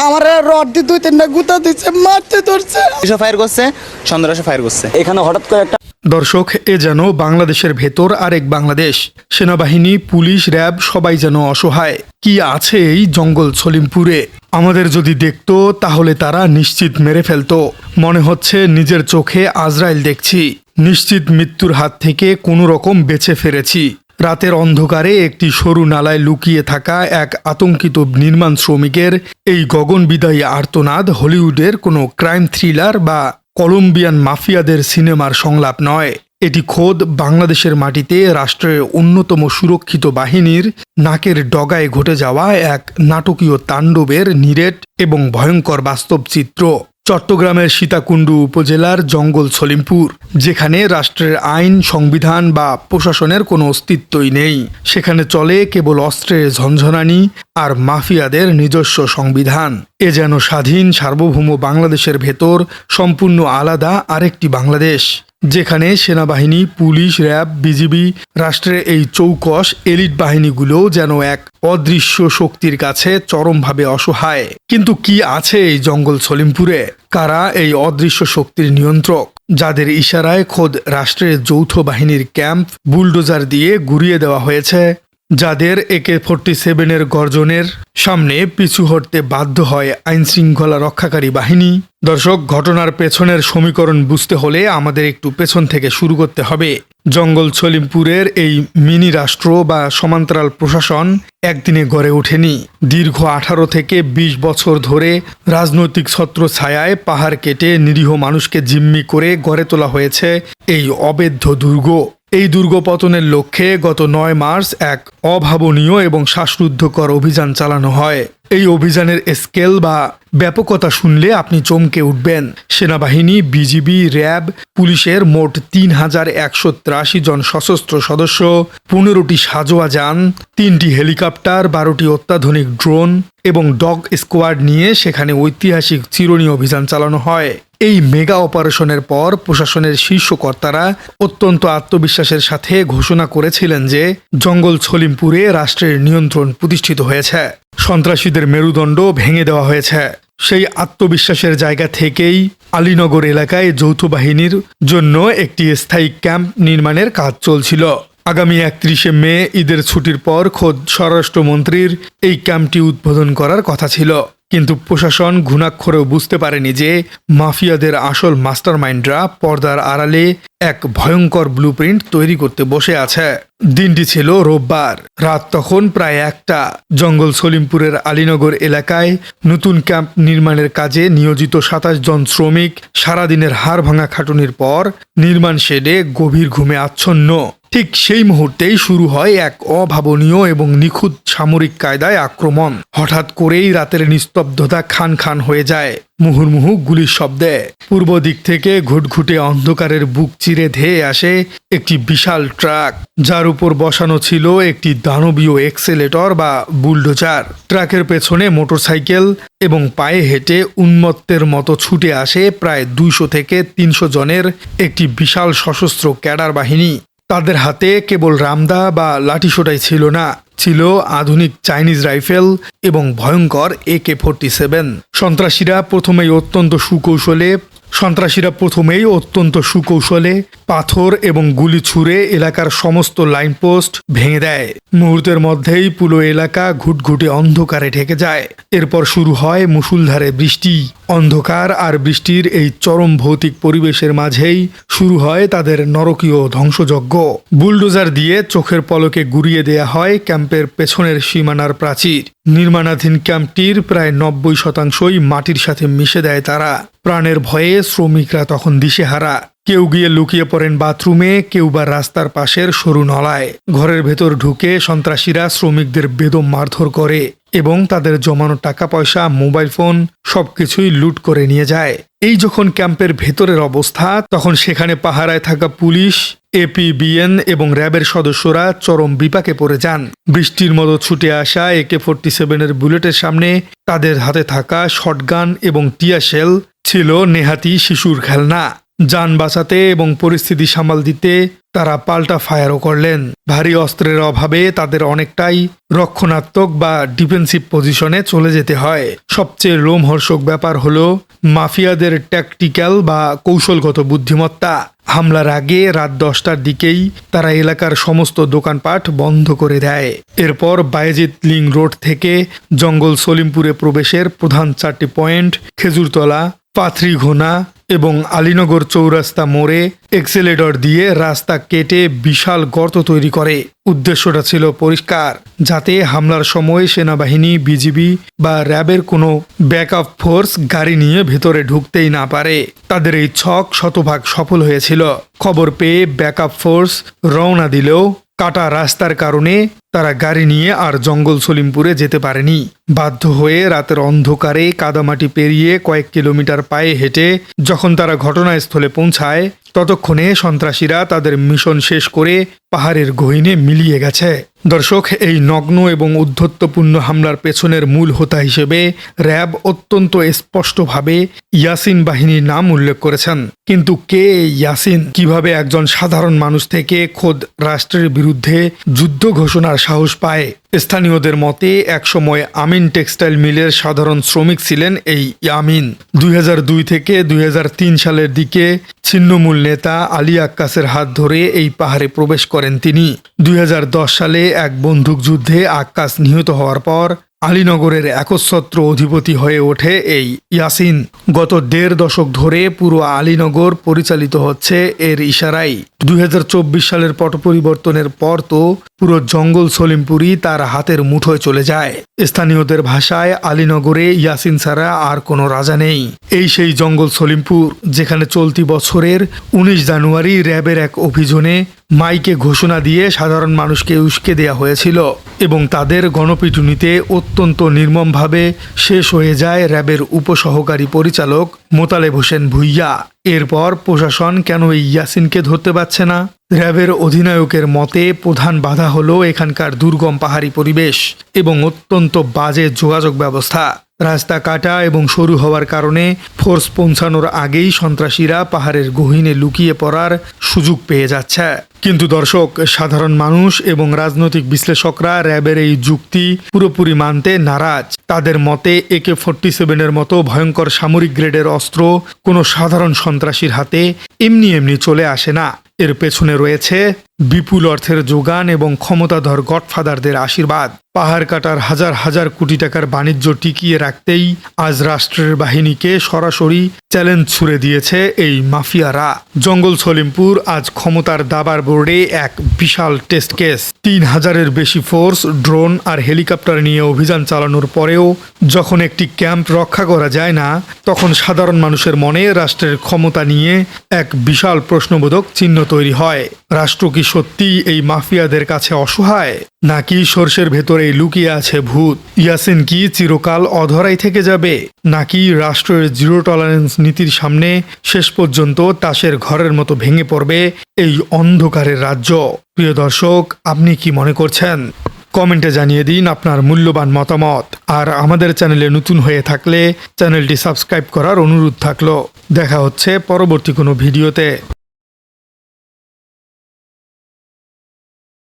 আমার রড দিয়ে 2-3টা গুতা দিচ্ছে, মারতে ধরছে। এসব ফায়ার করছে, সন্ত্রাসী ফায়ার করছে। এখানে হঠাৎ করে একটা দর্শক, এ যেন বাংলাদেশের ভেতর আরেক বাংলাদেশ। সেনাবাহিনী, পুলিশ, র্যাব সবাই যেন অসহায়। কি আছে এই জঙ্গল সলিমপুরে? আমাদের যদি দেখতো তাহলে তারা নিশ্চিত মেরে ফেলতো। মনে হচ্ছে নিজের চোখে আজরাইল দেখছি। নিশ্চিত মৃত্যুর হাত থেকে কোনো রকম বেঁচে ফিরেছি। রাতের অন্ধকারে একটি সরু নালায় লুকিয়ে থাকা এক আতঙ্কিত নির্মাণ শ্রমিকের এই গগনবিদায়ী আর্তনাদ হলিউডের কোনো ক্রাইম থ্রিলার বা কলম্বিয়ান মাফিয়াদের সিনেমার সংলাপ নয়। এটি খোদ বাংলাদেশের মাটিতে রাষ্ট্রের অন্যতম সুরক্ষিত বাহিনীর নাকের ডগায় ঘটে যাওয়া এক নাটকীয় তাণ্ডবের নিরেট এবং ভয়ঙ্কর বাস্তব চিত্র। চট্টগ্রামের সীতাকুণ্ডু উপজেলার জঙ্গল সলিমপুর, যেখানে রাষ্ট্রের আইন, সংবিধান বা প্রশাসনের কোনো অস্তিত্বই নেই। সেখানে চলে কেবল অস্ত্রের ঝনঝনানি আর মাফিয়াদের নিজস্ব সংবিধান। এ যেন স্বাধীন সার্বভৌম বাংলাদেশের ভেতর সম্পূর্ণ আলাদা আরেকটি বাংলাদেশ, যেখানে সেনাবাহিনী, পুলিশ, র্যাব, বিজিবি, রাষ্ট্রের এই চৌকস এলিট বাহিনীগুলো যেন এক অদৃশ্য শক্তির কাছে চরমভাবে অসহায়। কিন্তু কি আছে এই জঙ্গল সলিমপুরে? কারা এই অদৃশ্য শক্তির নিয়ন্ত্রক, যাদের ইশারায় খোদ রাষ্ট্রের যৌথ বাহিনীর ক্যাম্প বুলডোজার দিয়ে গুড়িয়ে দেওয়া হয়েছে, যাদের AK-47 গর্জনের সামনে পিছু হটতে বাধ্য হয় আইনশৃঙ্খলা রক্ষাকারী বাহিনী? দর্শক, ঘটনার পেছনের সমীকরণ বুঝতে হলে আমাদের একটু পেছন থেকে শুরু করতে হবে। জঙ্গল সলিমপুরের এই মিনি রাষ্ট্র বা সমান্তরাল প্রশাসন একদিনে গড়ে ওঠেনি। দীর্ঘ 18 থেকে 20 বছর ধরে রাজনৈতিক ছত্রছায়ায় পাহাড় কেটে নিরীহ মানুষকে জিম্মি করে গড়ে তোলা হয়েছে এই অবেধ্য দুর্গ। এই দুর্গ পতনের লক্ষ্যে গত 9 মার্চ এক অভাবনীয় এবং শ্বাসরুদ্ধকর অভিযান চালানো হয়। এই অভিযানের স্কেল বা ব্যাপকতা শুনলে আপনি চমকে উঠবেন। সেনাবাহিনী, বিজিবি, র্যাব, পুলিশের মোট 3183 জন সশস্ত্র সদস্য, 15টি সাজোয়া যান, 3টি হেলিকপ্টার, 12টি অত্যাধুনিক ড্রোন এবং ডগ স্কোয়াড নিয়ে সেখানে ঐতিহাসিক চিরুনি অভিযান চালানো হয়। এই মেগা অপারেশনের পর প্রশাসনের শীর্ষ কর্তারা অত্যন্ত আত্মবিশ্বাসের সাথে ঘোষণা করেছিলেন যে জঙ্গল সলিমপুরে রাষ্ট্রের নিয়ন্ত্রণ প্রতিষ্ঠিত হয়েছে, সন্ত্রাসীদের মেরুদণ্ড ভেঙে দেওয়া হয়েছে। সেই আত্মবিশ্বাসের জায়গা থেকেই আলীনগর এলাকায় যৌথ বাহিনীর জন্য একটি স্থায়ী ক্যাম্প নির্মাণের কাজ চলছিল। আগামী 31শে মে ঈদের ছুটির পর খোদ স্বরাষ্ট্রমন্ত্রীর এই ক্যাম্পটি উদ্বোধন করার কথা ছিল। কিন্তু প্রশাসন ঘুণাক্ষরেও বুঝতে পারেনি যে মাফিয়াদের আসল মাস্টারমাইন্ডরা পর্দার আড়ালে এক ভয়ঙ্কর ব্লুপ্রিন্ট তৈরি করতে বসে আছে। দিনটি ছিল রোববার। রাত তখন প্রায় 1টা। জঙ্গল সলিমপুরের আলীনগর এলাকায় নতুন ক্যাম্প নির্মাণের কাজে নিয়োজিত 27 জন শ্রমিক সারাদিনের হাড় ভাঙা খাটুনির পর নির্মাণ শেডে গভীর ঘুমে আচ্ছন্ন। ঠিক সেই মুহূর্তেই শুরু হয় এক অভাবনীয় এবং নিখুঁত সামরিক কায়দায় আক্রমণ। হঠাৎ করেই রাতের নিস্তব্ধতা খান খান হয়ে যায় মুহুর্মুহু গুলির শব্দে। পূর্ব দিক থেকে ঘুটঘুটে অন্ধকারের বুক চিরে ধেয়ে আসে একটি বিশাল ট্রাক, যার উপর বসানো ছিল একটি দানবীয় এক্সেলেটর বা বুলডোজার। ট্রাকের পেছনে মোটরসাইকেল এবং পায়ে হেঁটে উন্মত্তের মতো ছুটে আসে প্রায় 200 থেকে 300 জনের একটি বিশাল সশস্ত্র ক্যাডার বাহিনী। তাদের হাতে কেবল রামদা বা লাঠিসোঁটাই ছিল না, ছিল আধুনিক চাইনিজ রাইফেল এবং ভয়ঙ্কর AK-47। সন্ত্রাসীরা প্রথমেই অত্যন্ত সুকৌশলে পাথর এবং গুলি ছুঁড়ে এলাকার সমস্ত লাইন পোস্ট ভেঙে দেয়। মুহূর্তের মধ্যেই পুরো এলাকা ঘুটঘুটে অন্ধকারে ঢেকে যায়। এরপর শুরু হয় মুষলধারে বৃষ্টি। অন্ধকার আর বৃষ্টির এই চরম ভৌতিক পরিবেশের মাঝেই শুরু হয় তাদের নরকীয় ধ্বংসযজ্ঞ। বুলডোজার দিয়ে চোখের পলকে গুড়িয়ে দেয়া হয় ক্যাম্পের পেছনের সীমানার প্রাচীর। নির্মাণাধীন ক্যাম্পটির প্রায় 90% মাটির সাথে মিশে দেয় তারা। প্রাণের ভয়ে শ্রমিকরা তখন দিশেহারা। কেউ গিয়ে লুকিয়ে পড়েন বাথরুমে, কেউ বা রাস্তার পাশের সরু নলায়। ঘরের ভেতর ঢুকে সন্ত্রাসীরা শ্রমিকদের বেদম মারধর করে এবং তাদের জমানো টাকা পয়সা, মোবাইল ফোন সবকিছুই লুট করে নিয়ে যায়। এই যখন ক্যাম্পের ভেতরের অবস্থা, তখন সেখানে পাহারায় থাকা পুলিশ, APBN এবং র্যাবের সদস্যরা চরম বিপাকে পড়ে যান। বৃষ্টির মতো ছুটে আসা AK-47 বুলেটের সামনে তাদের হাতে থাকা শটগান এবং টিয়ার শেল ছিল নেহাতি শিশুর খেলনা। যান বাঁচাতে এবং পরিস্থিতি সামাল দিতে তারা পাল্টা ফায়ারও করলেন। ভারী অস্ত্রের অভাবে তাদের অনেকটাই রক্ষণাত্মক বা ডিফেন্সিভ পজিশনে চলে যেতে হয়। সবচেয়ে লোমহর্ষক ব্যাপার হলো মাফিয়াদের ট্যাকটিক্যাল বা কৌশলগত বুদ্ধিমত্তা। হামলার আগে রাত 10টার দিকেই তারা এলাকার সমস্ত দোকানপাট বন্ধ করে দেয়। এরপর বায়েজিদ লিং রোড থেকে জঙ্গল সলিমপুরে প্রবেশের প্রধান 4টি পয়েন্ট খেজুরতলা, পাথরিঘোনা এবং আলীনগর চৌরাস্তা মোড়ে এক্সেলেটর দিয়ে রাস্তা কেটে বিশাল গর্ত তৈরি করে। উদ্দেশ্যটা ছিল পরিষ্কার, যাতে হামলার সময় সেনাবাহিনী, বিজিবি বা র্যাবের কোনো ব্যাকআপ ফোর্স গাড়ি নিয়ে ভেতরে ঢুকতেই না পারে। তাদের এই ছক শতভাগ সফল হয়েছিল। খবর পেয়ে ব্যাকআপ ফোর্স রওনা দিলেও কাটা রাস্তার কারণে তারা গাড়ি নিয়ে আর জঙ্গল সলিমপুরে যেতে পারেনি। বাধ্য হয়ে রাতের অন্ধকারে কাদামাটি পেরিয়ে কয়েক কিলোমিটার পায়ে হেঁটে যখন তারা ঘটনাস্থলে পৌঁছায়, ততক্ষণে সন্ত্রাসীরা তাদের মিশন শেষ করে পাহাড়ের গহীনে মিলিয়ে গেছে। দর্শক, এই নগ্ন এবং উদ্ধত্যপূর্ণ হামলার পেছনের মূল হোতা হিসেবে র্যাব অত্যন্ত স্পষ্টভাবে ইয়াসিন বাহিনীর নাম উল্লেখ করেছেন। কিন্তু কে এই ইয়াসিন? কিভাবে একজন সাধারণ মানুষ থেকে খোদ রাষ্ট্রের বিরুদ্ধে যুদ্ধ ঘোষণার সাহস পায়? স্থানীয়দের মতে একসময় আমিন টেক্সটাইল মিলের সাধারণ শ্রমিক ছিলেন এই ইয়ামিন। 2002 থেকে 2003 সালের দিকে ছিন্নমূল নেতা আলী আক্কাসের হাত ধরে এই পাহাড়ে প্রবেশ করেন তিনি। 2010 সালে এক বন্দুক যুদ্ধে আক্কাস নিহত হওয়ার পর আলীনগরের একচ্ছত্র অধিপতি হয়ে ওঠে এই ইয়াসিন। গত 1.5 দশক ধরে পুরো আলীনগর পরিচালিত হচ্ছে এর ইশারায়। 2024 সালের পট পরিবর্তনের পর তো পুরো জঙ্গল সলিমপুরই তার হাতের মুঠোয় চলে যায়। স্থানীয়দের ভাষায় আলীনগরে ইয়াসিন ছাড়া আর কোনো রাজা নেই। এই সেই জঙ্গল সলিমপুর যেখানে চলতি বছরের 19 জানুয়ারি র্যাবের এক অভিযানে মাইকে ঘোষণা দিয়ে সাধারণ মানুষকে উস্কে দেয়া হয়েছিল এবং তাদের গণপিটুনিতে অত্যন্ত নির্মমভাবে শেষ হয়ে যায় র্যাবের উপসহকারী পরিচালক মোতালেব হোসেন ভুইয়া। এরপর প্রশাসন কেন এই ইয়াসিনকে ধরতে পারছে না? র্যাবের অধিনায়কের মতে প্রধান বাধা হলো এখানকার দুর্গম পাহাড়ি পরিবেশ এবং অত্যন্ত বাজে যোগাযোগ ব্যবস্থা। রাস্তা কাটা এবং সরু হওয়ার কারণে ফোর্স পৌঁছানোর আগেই সন্ত্রাসীরা পাহাড়ের গহীনে লুকিয়ে পড়ার সুযোগ পেয়ে যাচ্ছে। কিন্তু দর্শক, সাধারণ মানুষ এবং রাজনৈতিক বিশ্লেষকরা র্যাবের এই যুক্তি পুরোপুরি মানতে নারাজ। তাদের মতে AK-47 মতো ভয়ঙ্কর সামরিক গ্রেডের অস্ত্র কোনো সাধারণ সন্ত্রাসীর হাতে এমনি এমনি চলে আসে না। এর পেছনে রয়েছে বিপুল অর্থের যোগান এবং ক্ষমতাধর গডফাদারদের আশীর্বাদ। পাহাড় কাটার হাজার হাজার কোটি টাকার বাণিজ্য টিকিয়ে রাখতেই আজ রাষ্ট্রের বাহিনীকে সরাসরি চ্যালেঞ্জ ছুড়ে দিয়েছে এই মাফিয়ারা। জঙ্গল সলিমপুর আজ ক্ষমতার দাবার বোর্ডে এক বিশাল টেস্ট কেস। 3000-এর বেশি ফোর্স, ড্রোন আর হেলিকপ্টার নিয়ে অভিযান চালানোর পরেও যখন একটি ক্যাম্প রক্ষা করা যায় না, তখন সাধারণ মানুষের মনে রাষ্ট্রের ক্ষমতা নিয়ে এক বিশাল প্রশ্নবোধক চিহ্ন তৈরি হয়। রাষ্ট্র কি সত্যি এই মাফিয়াদের কাছে অসহায়, নাকি সর্ষের ভেতরে লুকিয়ে আছে ভূত? ইয়াসিন কি চিরকাল অধরাই থেকে যাবে, নাকি রাষ্ট্রের জিরো টলারেন্স নীতির সামনে শেষ পর্যন্ত তাসের ঘরের মতো ভেঙে পড়বে এই অন্ধকারের রাজ্য? প্রিয় দর্শক, আপনি কি মনে করছেন? কমেন্টে জানিয়ে দিন আপনার মূল্যবান মতামত। আর আমাদের চ্যানেলে নতুন হয়ে থাকলে চ্যানেলটি সাবস্ক্রাইব করার অনুরোধ থাকলো। দেখা হচ্ছে পরবর্তী কোনো ভিডিওতে।